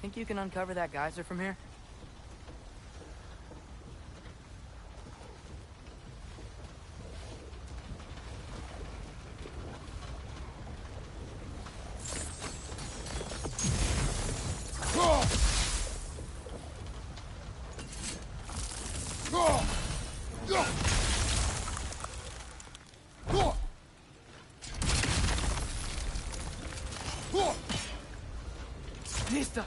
think you can uncover that geyser from here? Lista!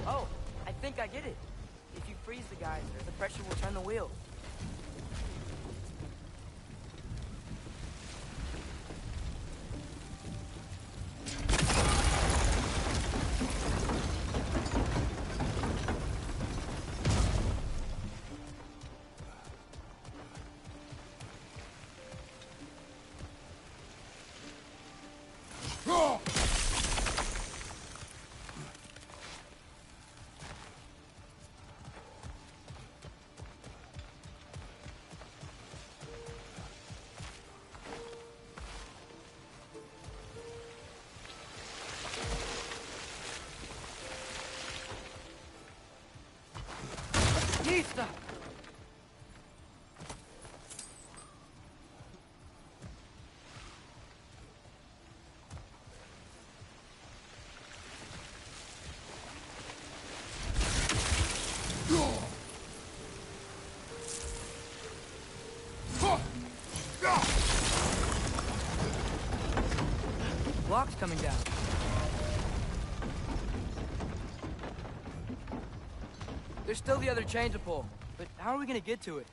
Oh, I think I get it. If you freeze the geyser, the pressure will turn the wheel. Lista! Block's coming down. There's still the other chain to pull, but how are we gonna get to it?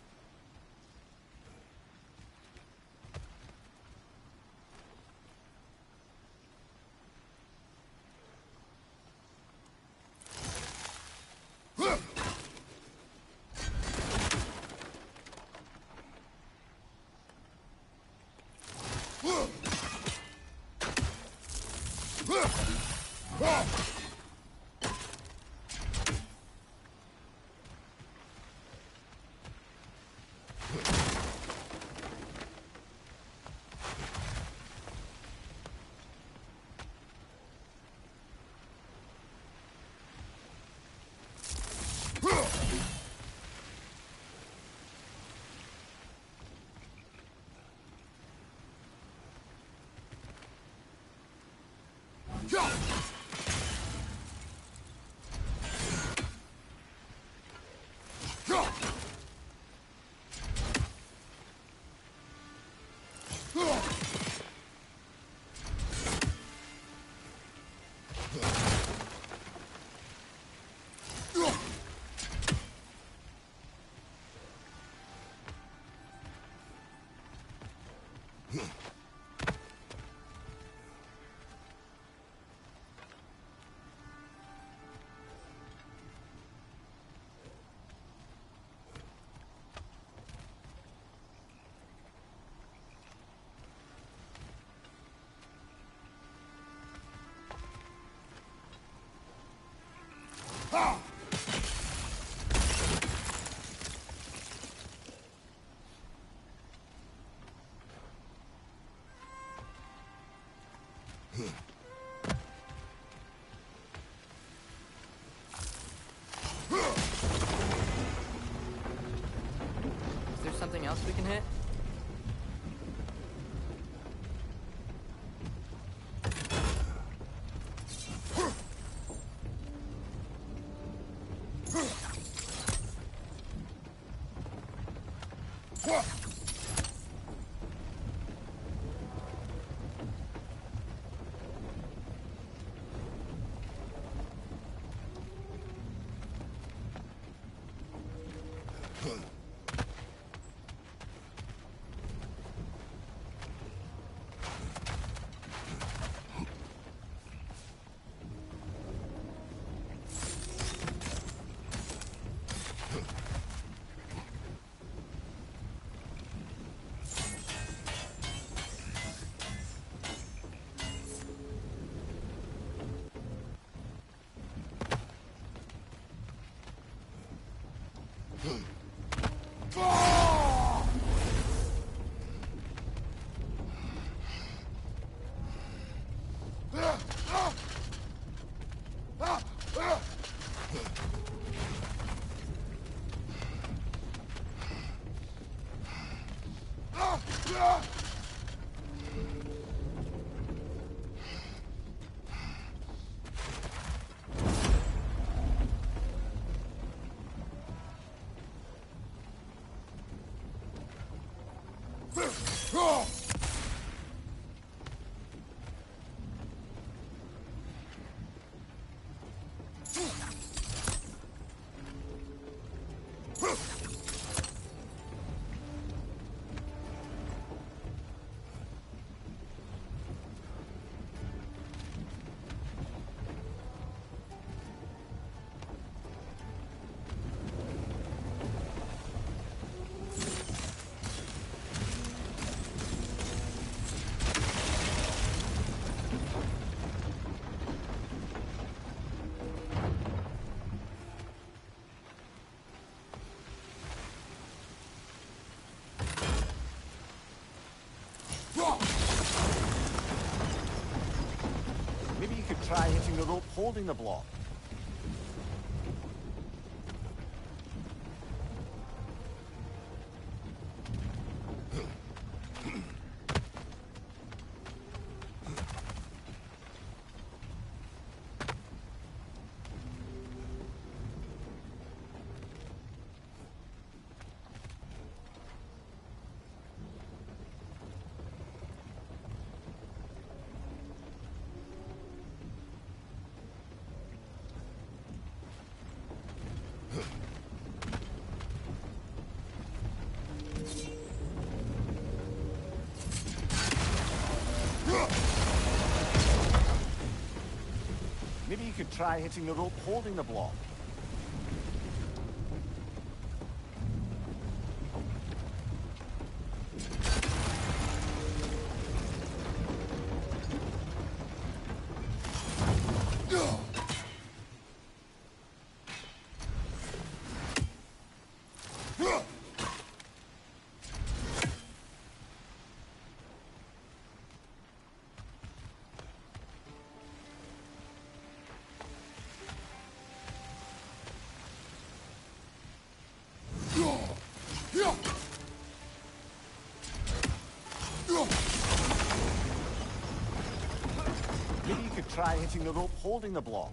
Is there something else we can hit? Maybe you could try hitting the rope holding the block. Maybe you could try hitting the rope holding the block. Maybe you could try hitting the rope holding the block.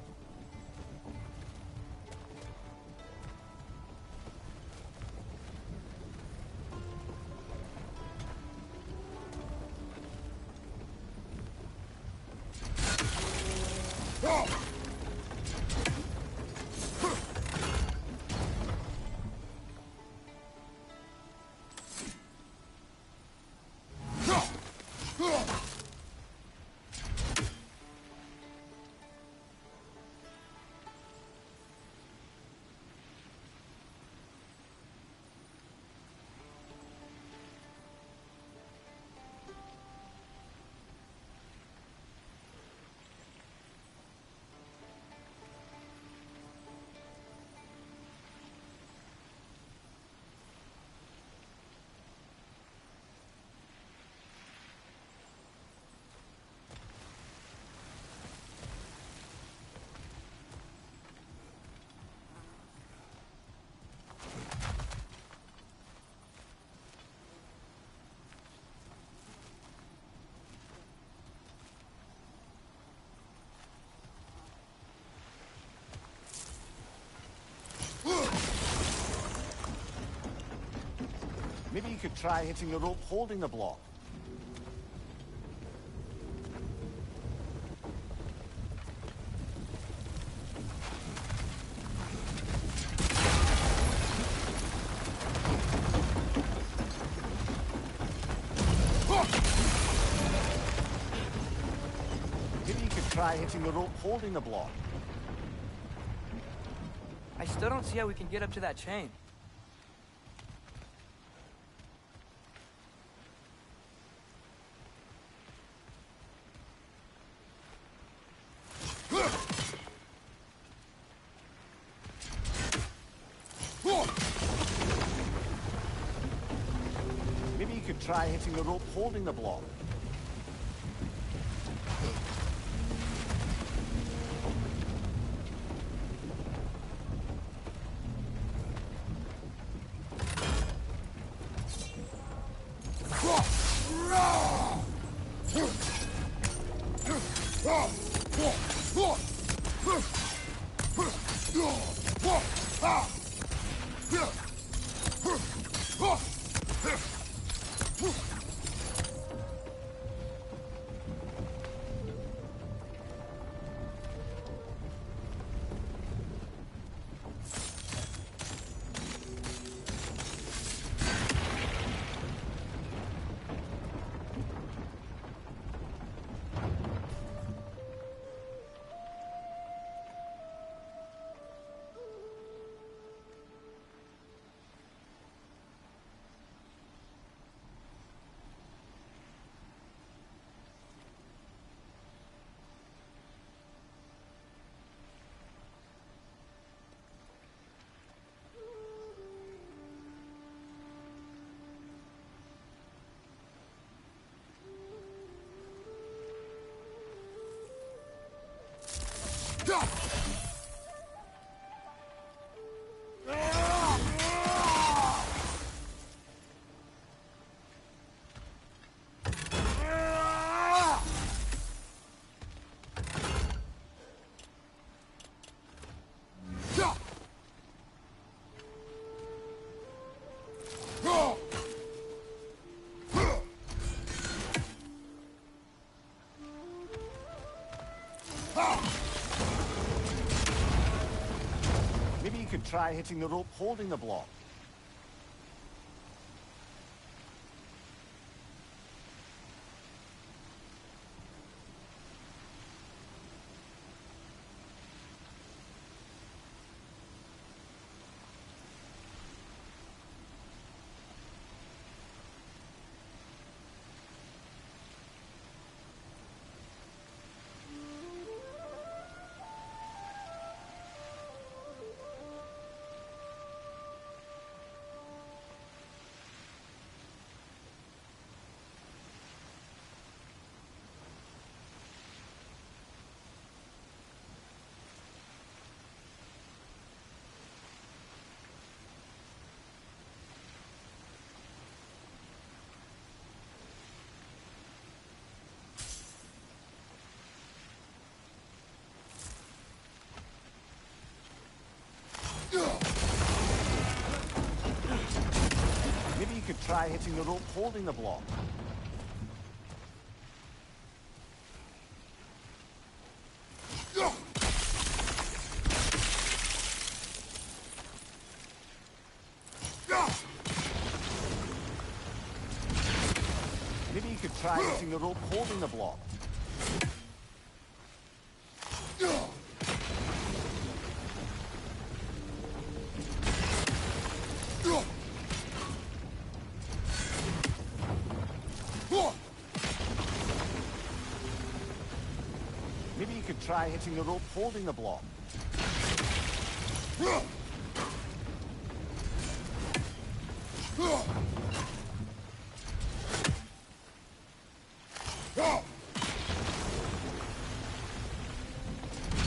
Maybe you could try hitting the rope holding the block. Maybe you could try hitting the rope holding the block. I still don't see how we can get up to that chain. Maybe you could try hitting the rope holding the block. could try hitting the rope holding the block. Maybe you could try hitting the rope holding the block. Maybe you could try hitting the rope holding the block. Maybe you could try hitting the rope holding the block.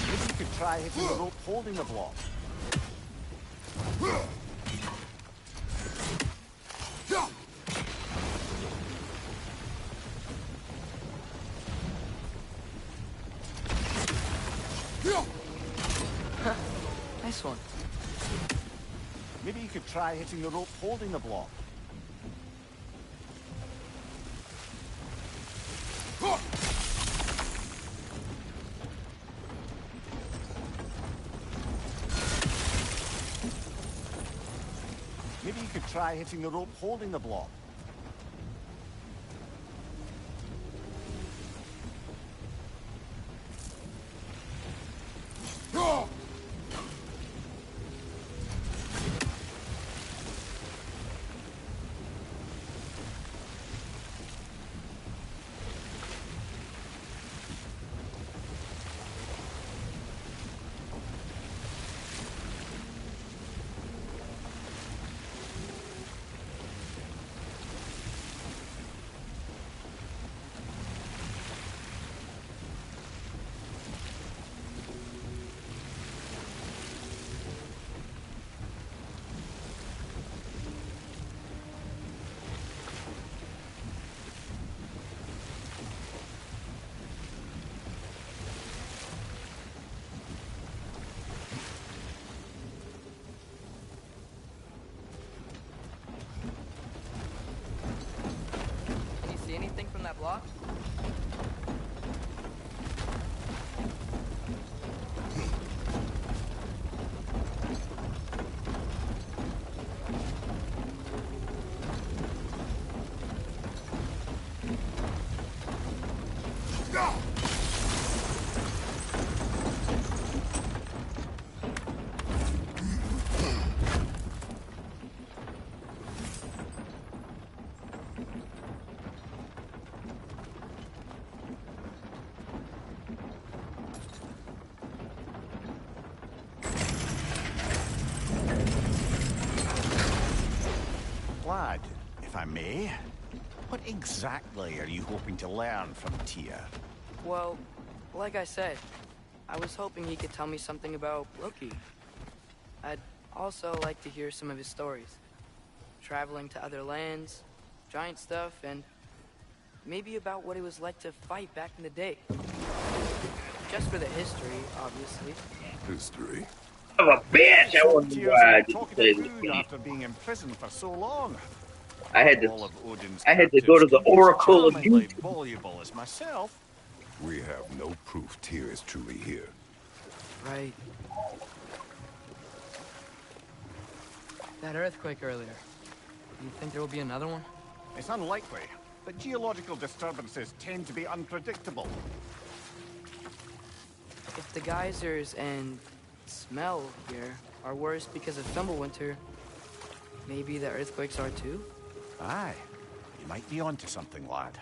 Maybe you could try hitting the rope holding the block. Nice one. Maybe you could try hitting the rope holding the block. Maybe you could try hitting the rope holding the block. Anything from that block? Lad, if I may, what exactly are you hoping to learn from Tia? Well, like I said, I was hoping he could tell me something about Loki. I'd also like to hear some of his stories. Traveling to other lands, giant stuff, and maybe about what it was like to fight back in the day. Just for the history, obviously. History? Of a bitch! I wonder why I didn't say food after being in prison for so long. I had All of Odin's to go to the captives can be Oracle of charmingly Youth. voluble as myself. We have no proof Tyr is truly here. Right. That earthquake earlier. Do you think there will be another one? It's unlikely, but geological disturbances tend to be unpredictable. If the geysers and smell here are worse because of Thumblewinter, maybe the earthquakes are too? Aye, you might be onto something, lad.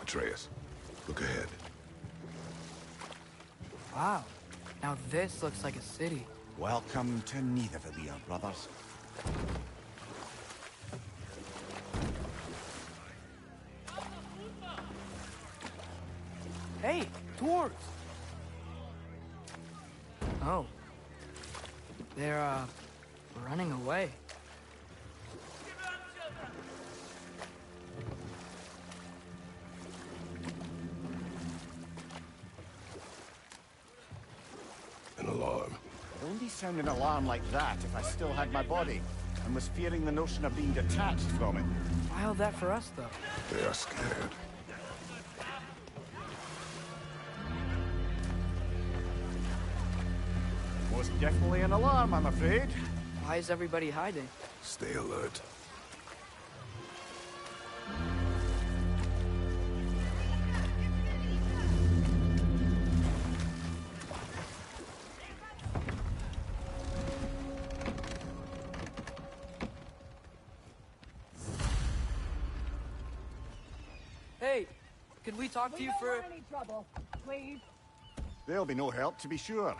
Atreus, look ahead. Wow. Now this looks like a city. Welcome to Nidavellir, brothers. Hey, dwarves! Oh. They're, running away. An alarm. I'd only sound an alarm like that if I still had my body, and was fearing the notion of being detached from it. Why all that for us, though? They are scared. Most definitely an alarm, I'm afraid. Why is everybody hiding? Stay alert. Hey, could we talk to you for... any trouble, please. There'll be no help, to be sure.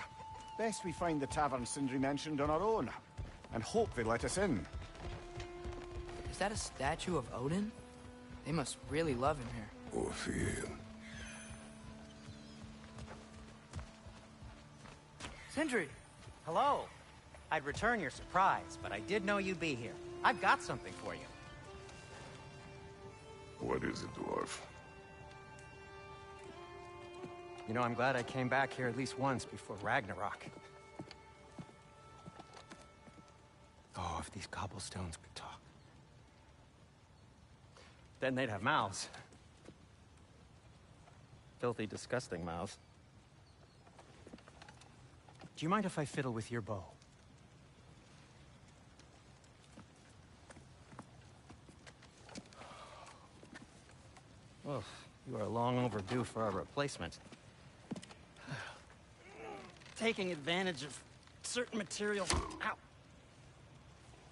Best we find the tavern Sindri mentioned on our own, and hope they let us in. Is that a statue of Odin? They must really love him here. Or fear. Sindri! Hello. I'd return your surprise, but I did know you'd be here. I've got something for you. What is it, dwarf? You know, I'm glad I came back here at least once before Ragnarok. Oh, if these cobblestones could talk. Then they'd have mouths. Filthy, disgusting mouths. Do you mind if I fiddle with your bow? Well, you are long overdue for a replacement. Taking advantage of certain materials. Ow.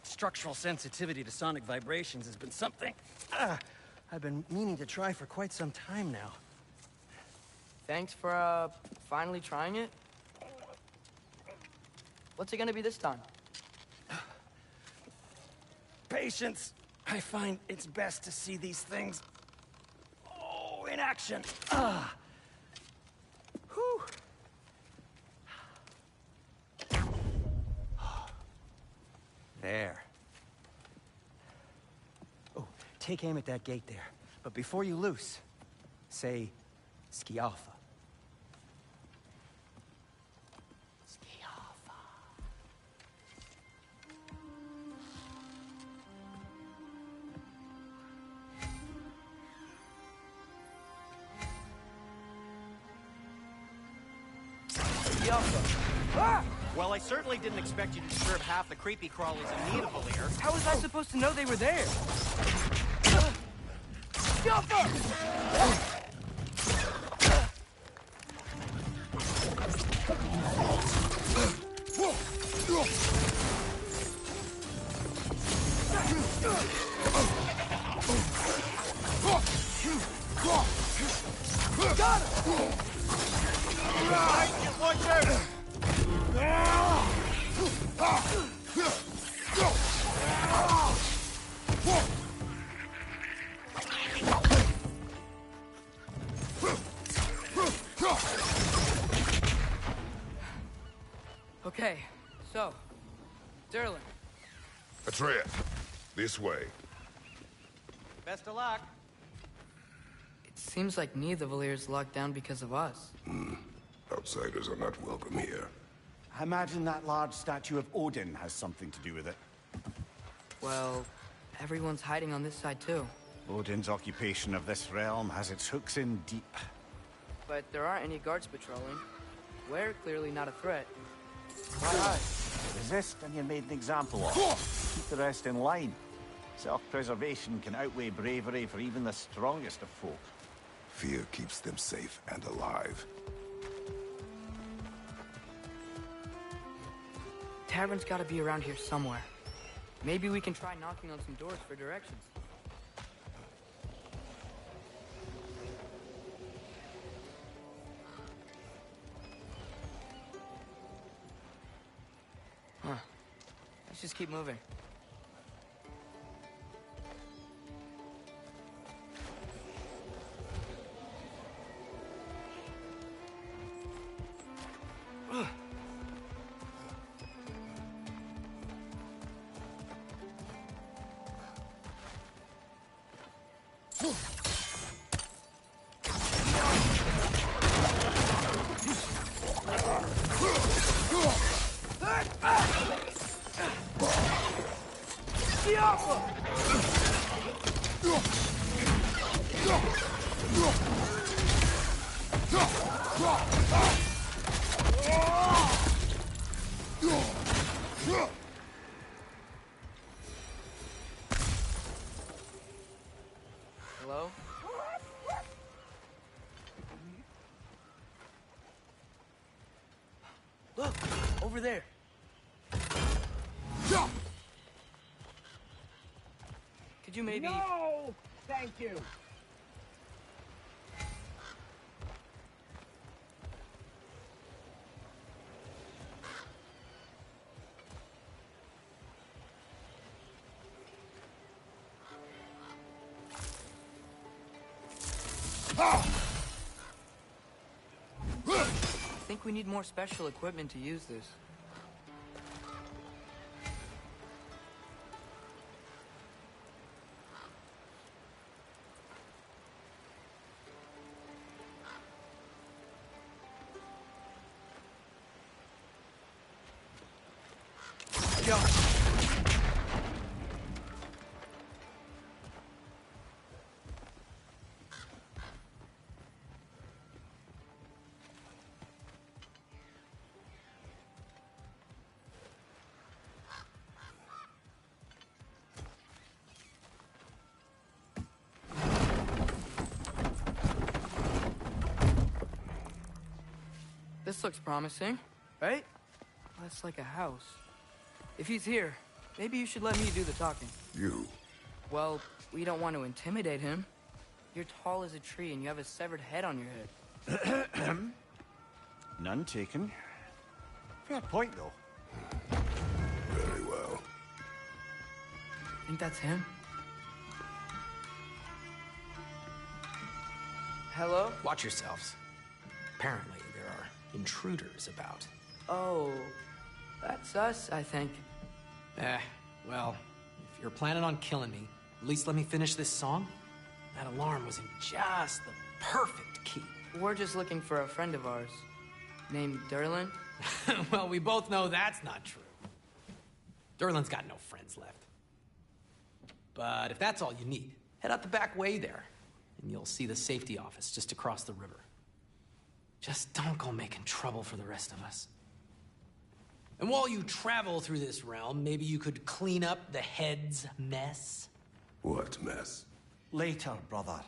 Structural sensitivity to sonic vibrations has been something I've been meaning to try for quite some time now. Thanks for, finally trying it. What's it gonna be this time? Patience. I find it's best to see these things, in action. Whew. There. Oh, take aim at that gate there. But before you loose, say, Skialfa. Skialfa. Ah! Well, I certainly didn't expect you to disturb half the creepy crawlies in Nidavellir. How was I supposed to know they were there? Got him! Watch out! Okay, so, Durlin. Atreus, this way. Best of luck. It seems like Nidavellir's locked down because of us. Outsiders are not welcome here. I imagine that large statue of Odin has something to do with it. Well, everyone's hiding on this side too. Odin's occupation of this realm has its hooks in deep. But there aren't any guards patrolling. We're clearly not a threat. Why hide? Resist and you're made an example of. Keep the rest in line. Self-preservation can outweigh bravery for even the strongest of folk. Fear keeps them safe and alive. Tavern's gotta be around here somewhere. Maybe we can try knocking on some doors for directions. Huh. Let's just keep moving. Hello? Look! Over there! Could you maybe... No! Thank you! I think we need more special equipment to use this. Go. This looks promising, right? That's like a house. If he's here, maybe you should let me do the talking. You. Well, we don't want to intimidate him. You're tall as a tree and you have a severed head on your head. None taken. Fair point, though. Very well. Think that's him? Hello? Watch yourselves. Apparently, there are intruders about. Oh, that's us, I think. Well, if you're planning on killing me, at least let me finish this song. That alarm was in just the perfect key. We're just looking for a friend of ours, named Derlin. Well, we both know that's not true. Derlin's got no friends left. But if that's all you need, head out the back way there, and you'll see the safety office just across the river. Just don't go making trouble for the rest of us. And while you travel through this realm, maybe you could clean up the head's mess? What mess? Later, brother.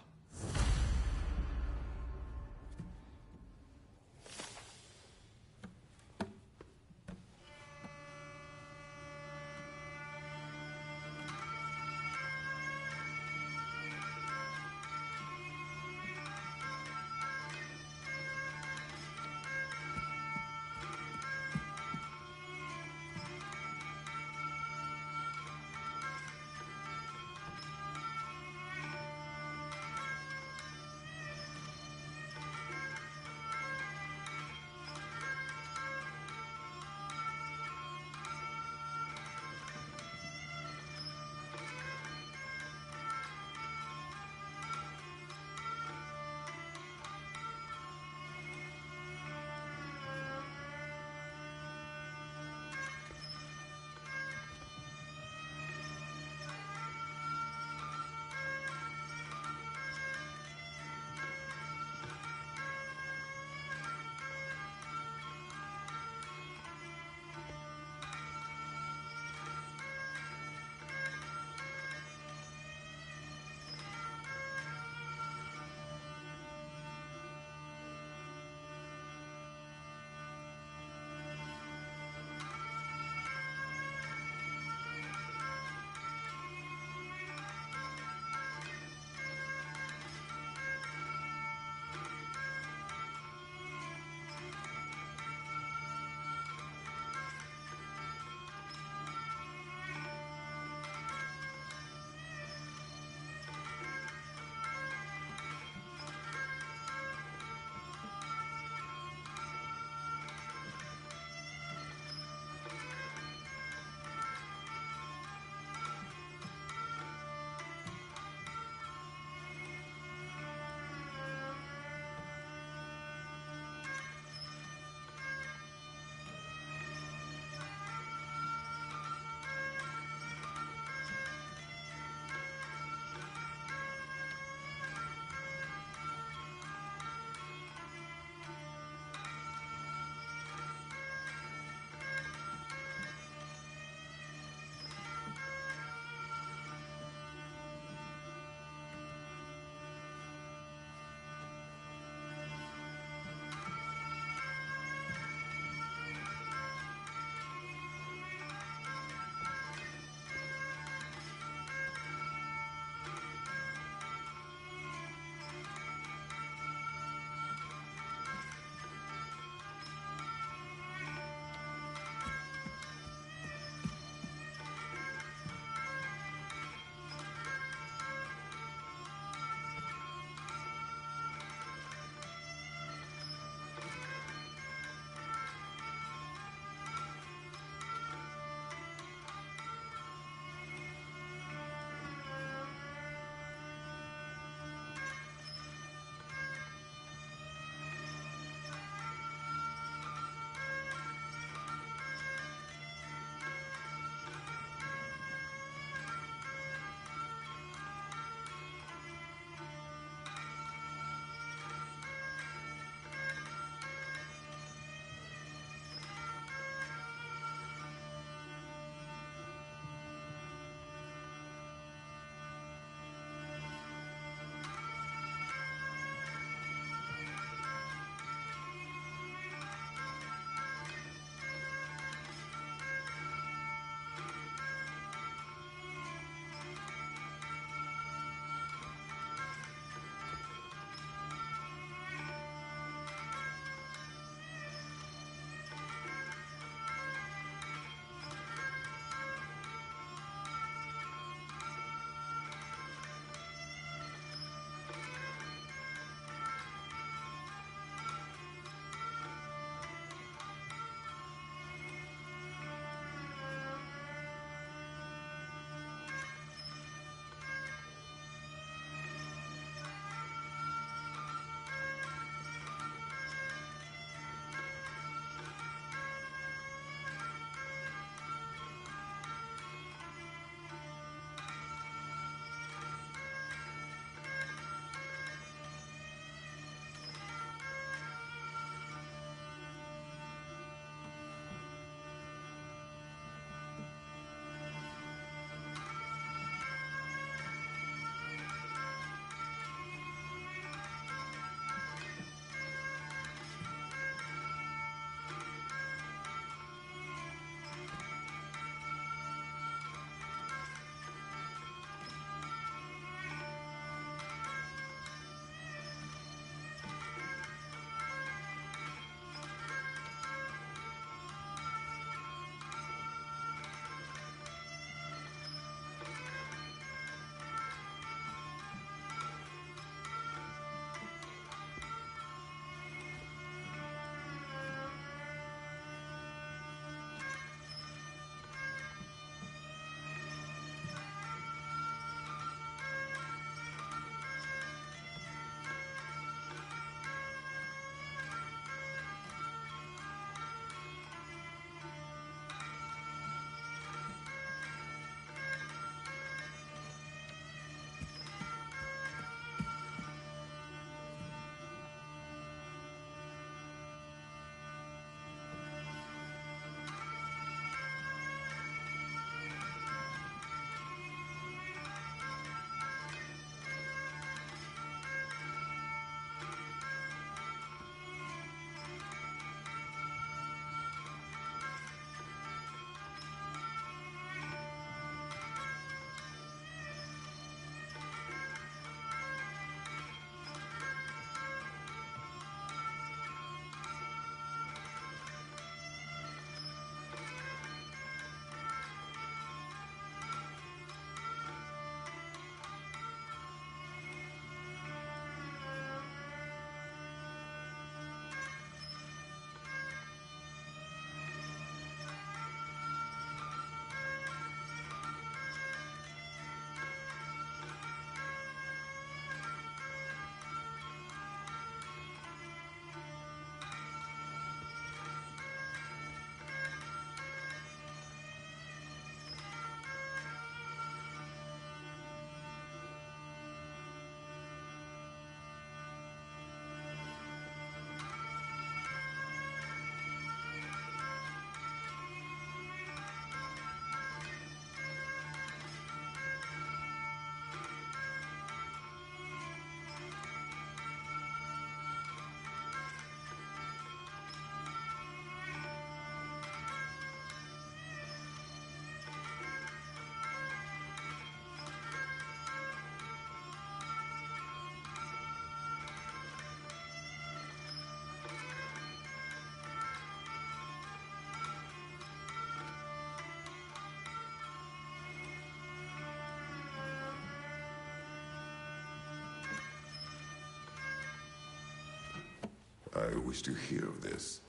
I wish to hear of this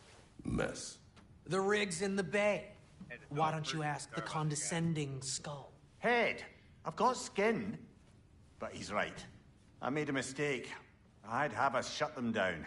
mess. The rig's in the bay. Why don't you ask the condescending skull? Head, I've got skin. But he's right. I made a mistake. I'd have us shut them down.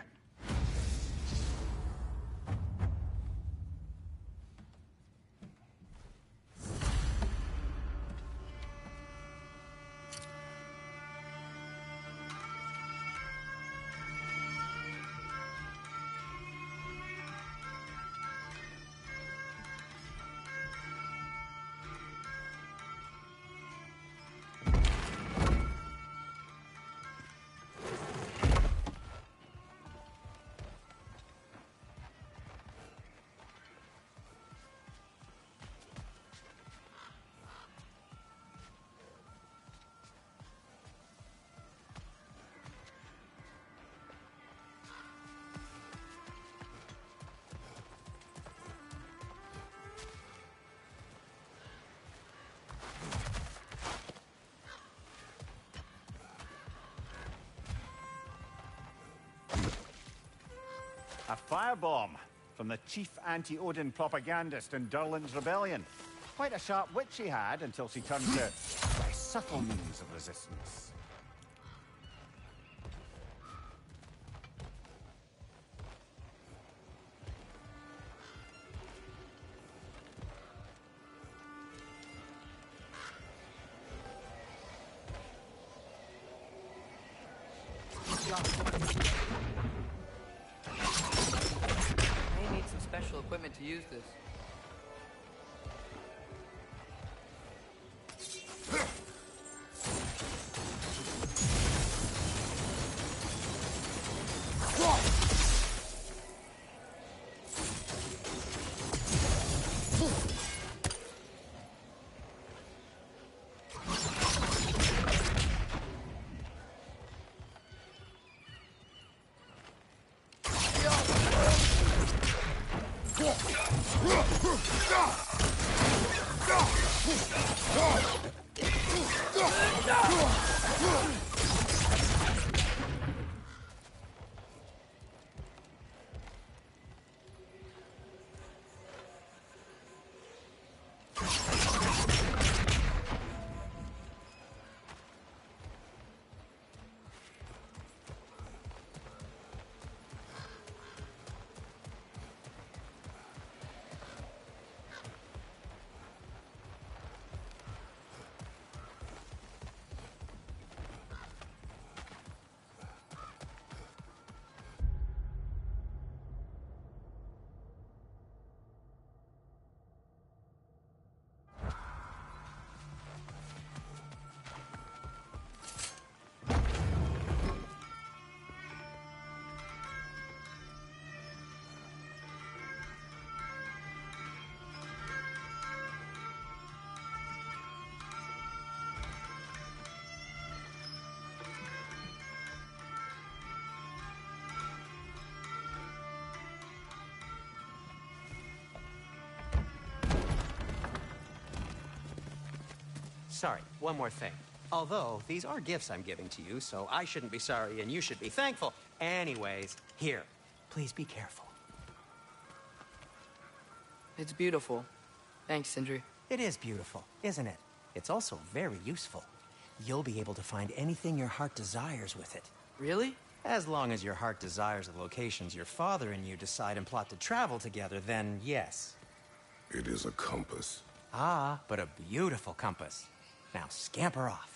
A firebomb from the chief anti-Odin propagandist in Durlin's rebellion. Quite a sharp wit she had until she turned to very subtle means of resistance. May need some special equipment to use this. Sorry, one more thing. Although, these are gifts I'm giving to you, so I shouldn't be sorry and you should be thankful. Anyways, here, please be careful. It's beautiful. Thanks, Sindri. It is beautiful, isn't it? It's also very useful. You'll be able to find anything your heart desires with it. Really? As long as your heart desires the locations your father and you decide and plot to travel together, then yes. It is a compass. Ah, but a beautiful compass. Now scamper off.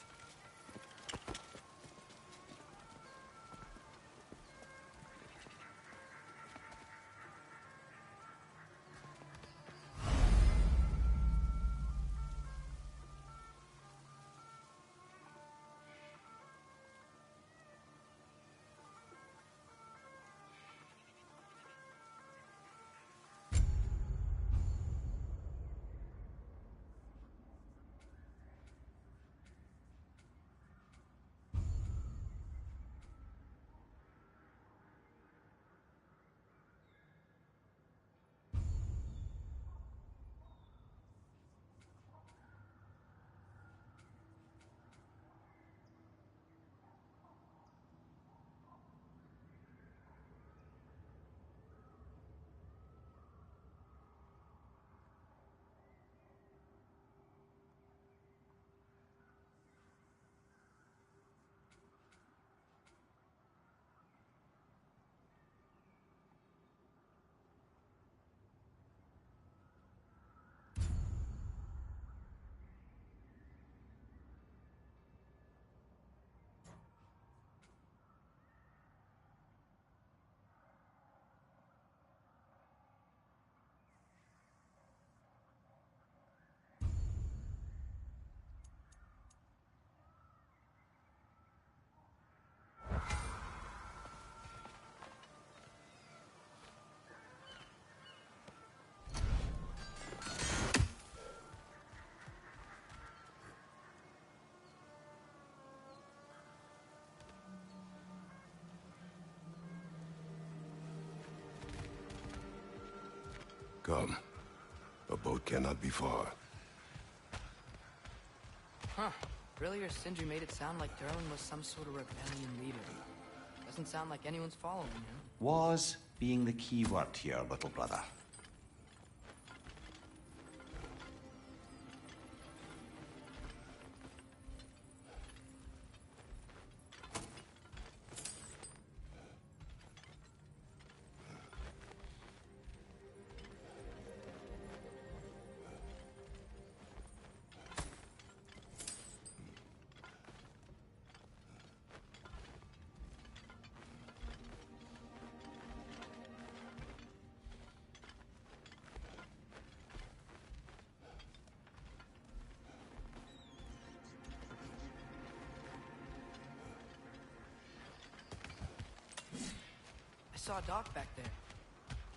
Come. A boat cannot be far. Huh. Earlier, Sindri made it sound like Durlin was some sort of rebellion leader. Doesn't sound like anyone's following him. Was being the key word here, little brother. I saw a dock back there.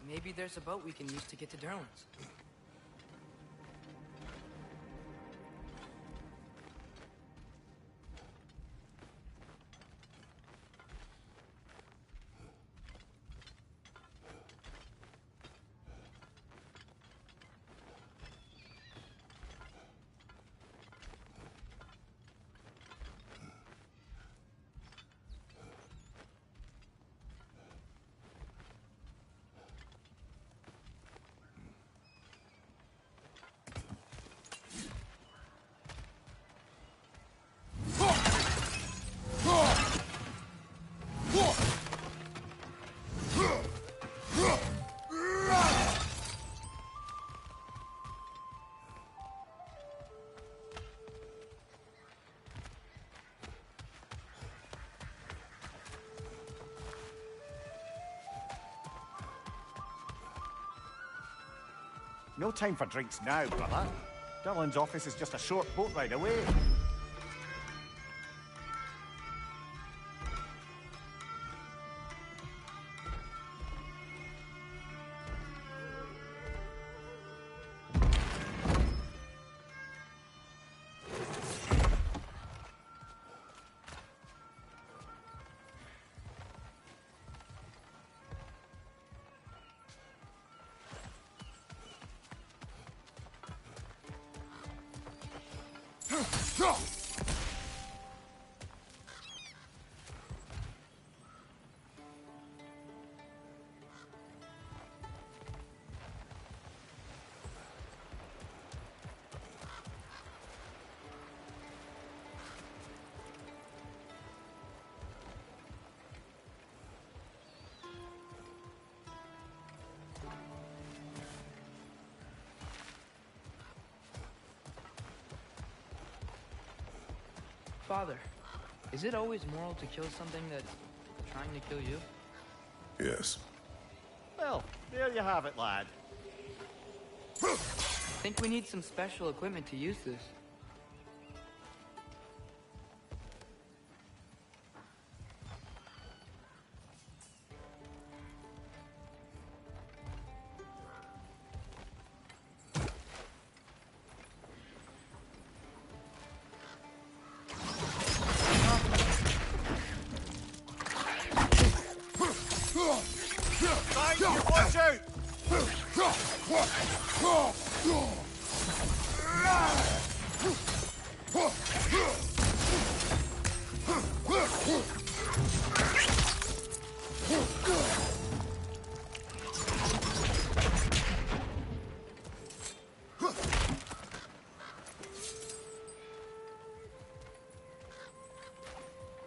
Maybe there's a boat we can use to get to Durlin's. No time for drinks now, brother. Durlin's office is just a short boat ride away. Father, is it always moral to kill something that's trying to kill you? Yes. Well, there you have it, lad. I think we need some special equipment to use this. Watch out!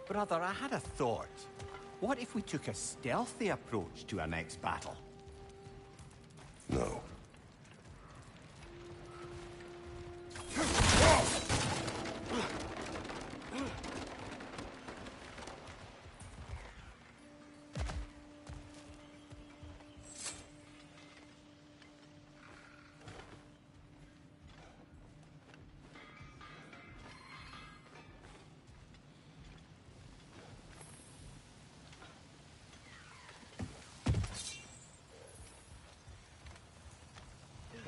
Brother, I had a thought. What if we took a stealthy approach to our next battle? No.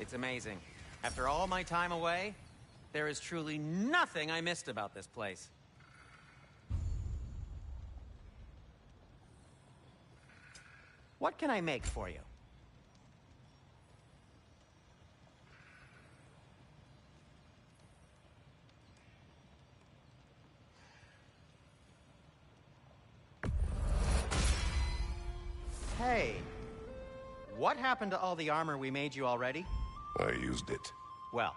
It's amazing. After all my time away, there is truly nothing I missed about this place. What can I make for you? Hey, what happened to all the armor we made you already? I used it. Well,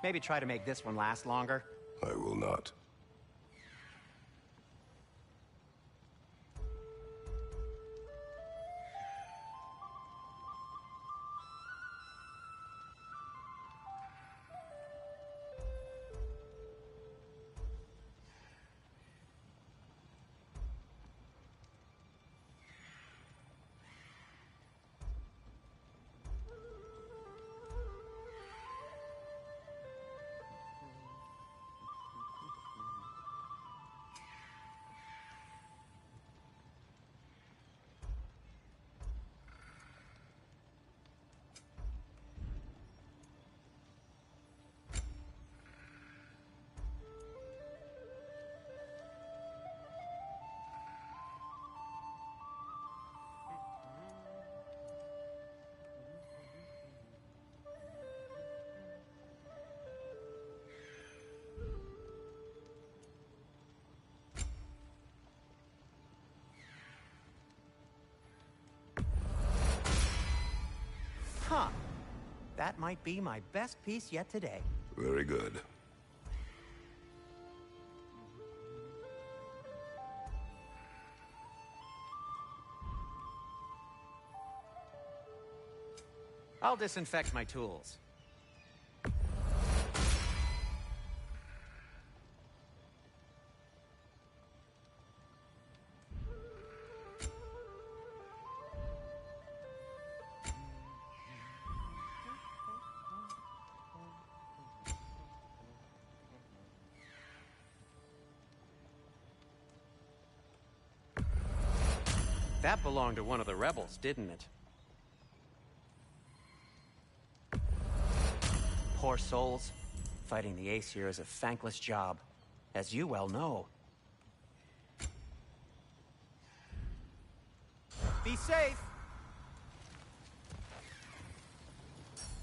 maybe try to make this one last longer. I will not. Huh. That might be my best piece yet today. Very good. I'll disinfect my tools. That belonged to one of the rebels, didn't it? Poor souls. Fighting the Aesir is a thankless job, as you well know. Be safe!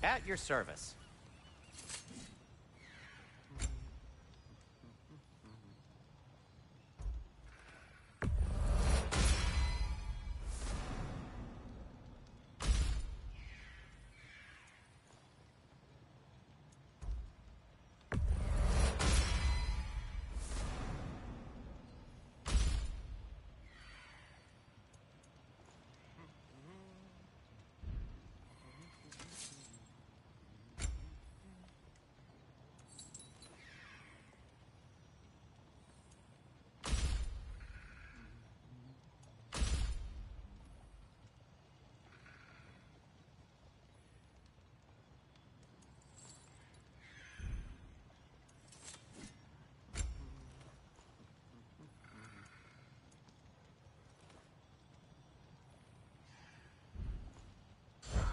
At your service.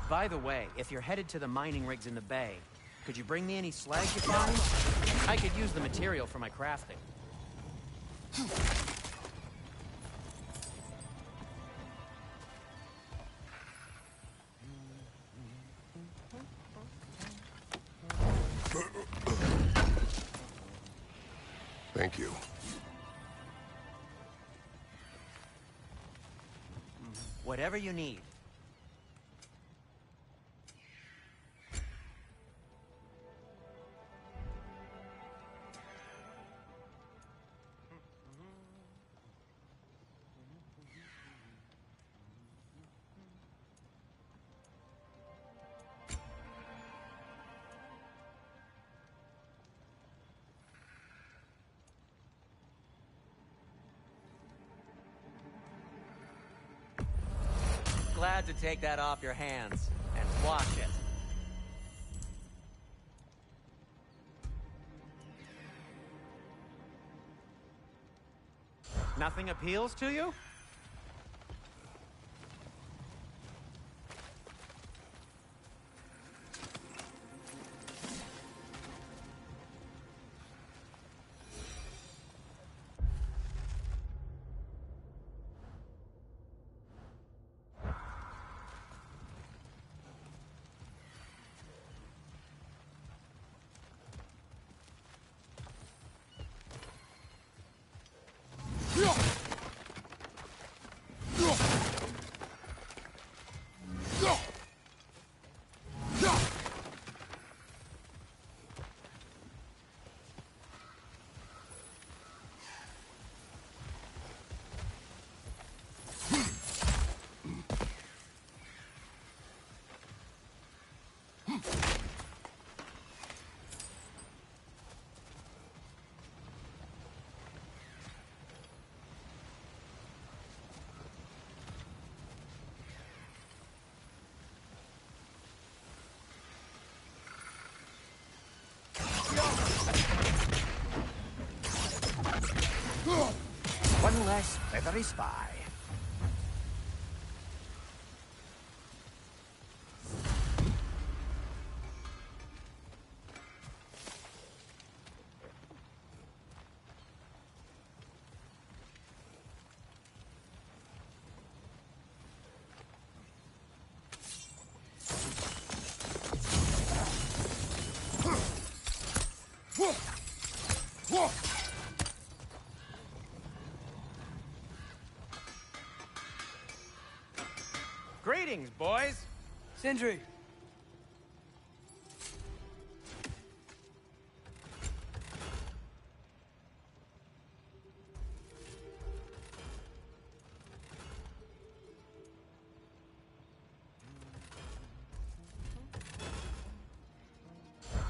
By the way, if you're headed to the mining rigs in the bay, could you bring me any slag you found? I could use the material for my crafting. Thank you. Whatever you need. Glad to take that off your hands and wash it. Nothing appeals to you? One less feathery spy. Greetings, boys. Sindri!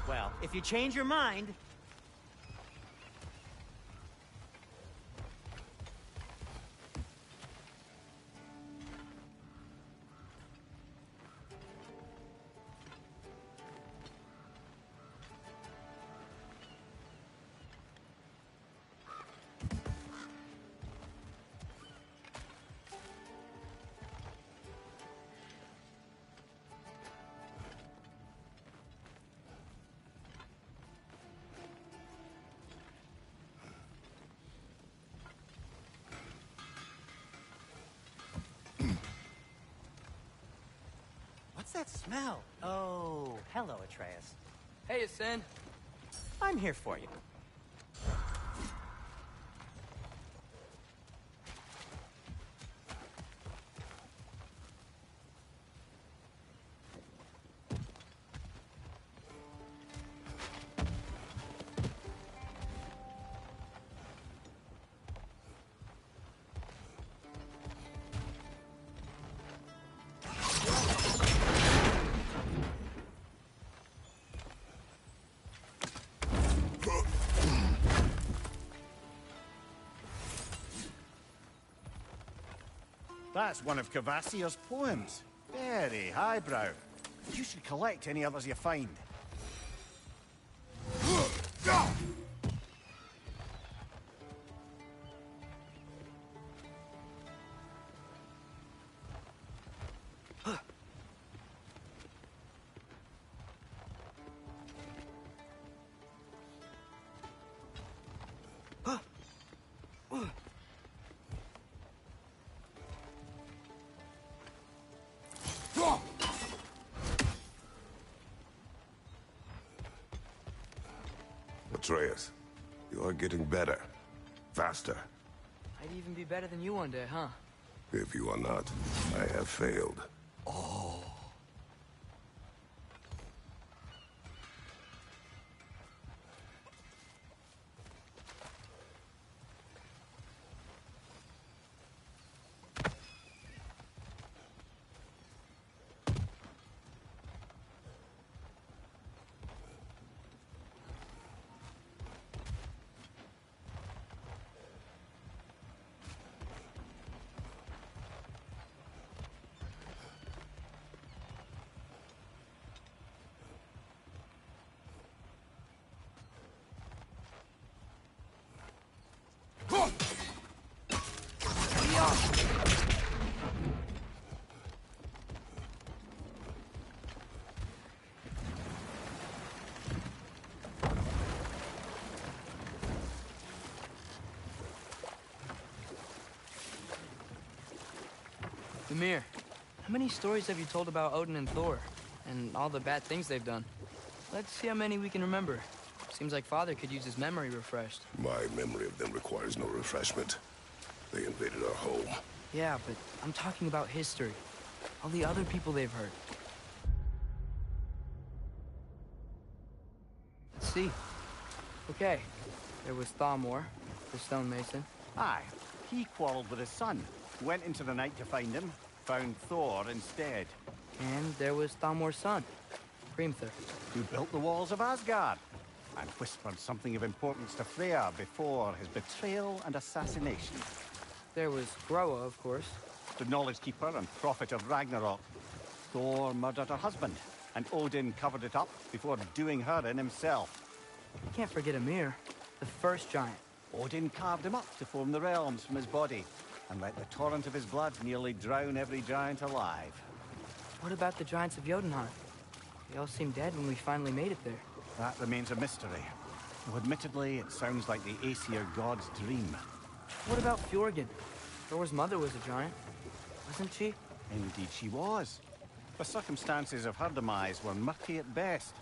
Well, if you change your mind... What's that smell? Oh, hello, Atreus. Hey, Asen. I'm here for you. That's one of Cavassier's poems. Very highbrow. You should collect any others you find. Atreus, you are getting better. Faster. I'd even be better than you one day, huh? If you are not, I have failed. Ymir, how many stories have you told about Odin and Thor? And all the bad things they've done? Let's see how many we can remember. Seems like Father could use his memory refreshed. My memory of them requires no refreshment. They invaded our home. Yeah, but I'm talking about history. All the other people they've hurt. Let's see. Okay, there was Thamor, the stonemason. Aye, he quarreled with his son. Went into the night to find him, found Thor instead. And there was Thamor's son, Hrimthur. Who built the walls of Asgard and whispered something of importance to Freya before his betrayal and assassination. There was Groa, of course. The knowledge keeper and prophet of Ragnarok. Thor murdered her husband, and Odin covered it up before doing her in himself. You can't forget Ymir, the first giant. Odin carved him up to form the realms from his body, and let the torrent of his blood nearly drown every giant alive. What about the giants of Jotunheim? They all seemed dead when we finally made it there. That remains a mystery. Though admittedly, it sounds like the Aesir god's dream. What about Fjorgyn? Thor's mother was a giant, wasn't she? Indeed she was. The circumstances of her demise were murky at best,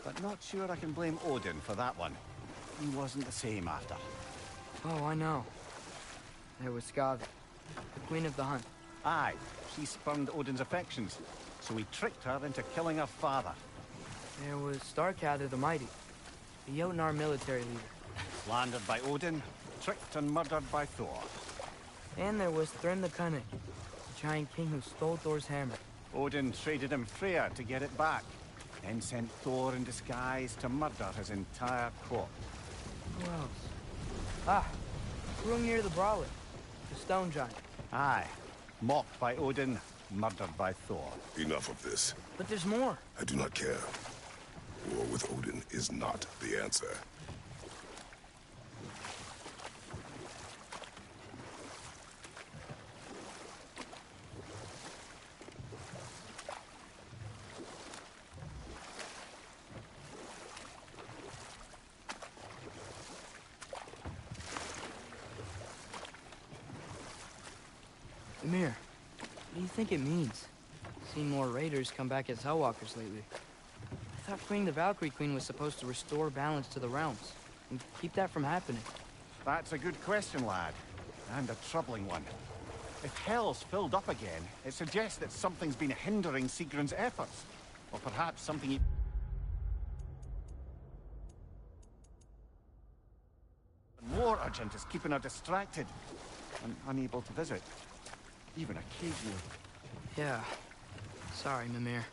but not sure I can blame Odin for that one. He wasn't the same after. Oh, I know. There was Skavi, the queen of the hunt. Aye, she spurned Odin's affections, so he tricked her into killing her father. There was Starkather the Mighty, the Jotnar military leader. Slandered by Odin, tricked and murdered by Thor. And there was Thrym the Cunning, the giant king who stole Thor's hammer. Odin traded him Freya to get it back, then sent Thor in disguise to murder his entire court. Who else? Ah, Hrungnir the Brawler, the stone giant. Aye, mocked by Odin, murdered by Thor. Enough of this. But there's more. I do not care. War with Odin is not the answer. Ymir, what do you think it means? Seen more raiders come back as Hellwalkers lately. I thought freeing the Valkyrie Queen was supposed to restore balance to the realms and keep that from happening. That's a good question, lad. And a troubling one. If Hell's filled up again, it suggests that something's been hindering Sigrun's efforts. Or perhaps something he... more urgent is keeping her distracted and unable to visit. Even occasionally. Yeah. Sorry, Mimir.